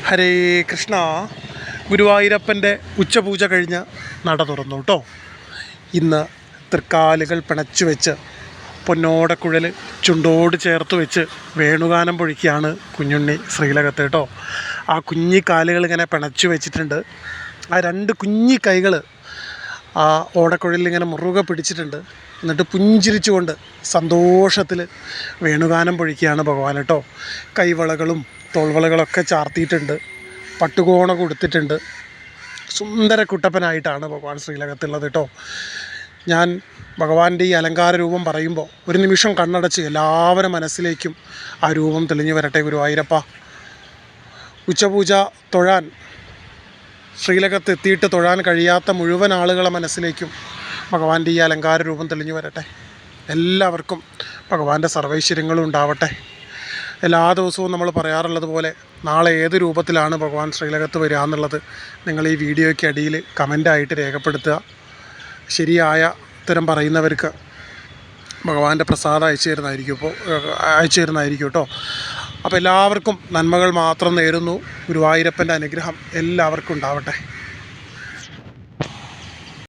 ഹരേ കൃഷ്ണ. ഗുരുവായൂരപ്പൻ്റെ ഉച്ചപൂജ കഴിഞ്ഞ് നട തുറന്നു കേട്ടോ. ഇന്ന് തൃക്കാലുകൾ പിണച്ചു വെച്ച് പൊന്നോടക്കുഴൽ ചുണ്ടോട് ചേർത്ത് വെച്ച് വേണുഗാനം പൊഴിക്കുകയാണ് കുഞ്ഞുണ്ണി ശ്രീലകത്ത് കേട്ടോ. ആ കുഞ്ഞിക്കാലുകൾ ഇങ്ങനെ പിണച്ചു വെച്ചിട്ടുണ്ട്. ആ രണ്ട് കുഞ്ഞി കൈകൾ ആ ഓടക്കുഴലിൽ ഇങ്ങനെ മുറുകെ പിടിച്ചിട്ടുണ്ട്. എന്നിട്ട് പുഞ്ചിരിച്ചുകൊണ്ട് സന്തോഷത്തിൽ വേണുഗാനം പൊഴിക്കുകയാണ് ഭഗവാൻ കേട്ടോ. കൈവളകളും തോൾവളകളൊക്കെ ചാർത്തിയിട്ടുണ്ട്, പട്ടുകോണ കൊടുത്തിട്ടുണ്ട്. സുന്ദര കുട്ടപ്പനായിട്ടാണ് ഭഗവാൻ ശ്രീലകത്തുള്ളത് കേട്ടോ. ഞാൻ ഭഗവാന്റെ ഈ അലങ്കാര രൂപം പറയുമ്പോൾ ഒരു നിമിഷം കണ്ണടച്ച് എല്ലാവരുടെ മനസ്സിലേക്കും ആ രൂപം തെളിഞ്ഞു വരട്ടെ. ഗുരുവായൂരപ്പ, ഉച്ചപൂജ തൊഴാൻ ശ്രീലകത്ത് എത്തിയിട്ട് തൊഴാൻ കഴിയാത്ത മുഴുവൻ ആളുകളെ മനസ്സിലേക്കും ഭഗവാന്റെ ഈ അലങ്കാര രൂപം തെളിഞ്ഞു വരട്ടെ. എല്ലാവർക്കും ഭഗവാന്റെ സർവൈശ്വര്യങ്ങളും ഉണ്ടാവട്ടെ. എല്ലാ ദിവസവും നമ്മൾ പറയാറുള്ളത് പോലെ നാളെ ഏത് രൂപത്തിലാണ് ഭഗവാൻ ശ്രീലകത്ത് വരിക എന്നുള്ളത് നിങ്ങൾ ഈ വീഡിയോയ്ക്ക് അടിയിൽ കമൻ്റായിട്ട് രേഖപ്പെടുത്തുക. ശരിയായ ഉത്തരം പറയുന്നവർക്ക് ഭഗവാന്റെ പ്രസാദം അയച്ചു തരുന്നതായിരിക്കും കേട്ടോ. അപ്പോൾ എല്ലാവർക്കും നന്മകൾ മാത്രം നേരുന്നു. ഗുരുവായൂരപ്പൻ്റെ അനുഗ്രഹം എല്ലാവർക്കും ഉണ്ടാവട്ടെ.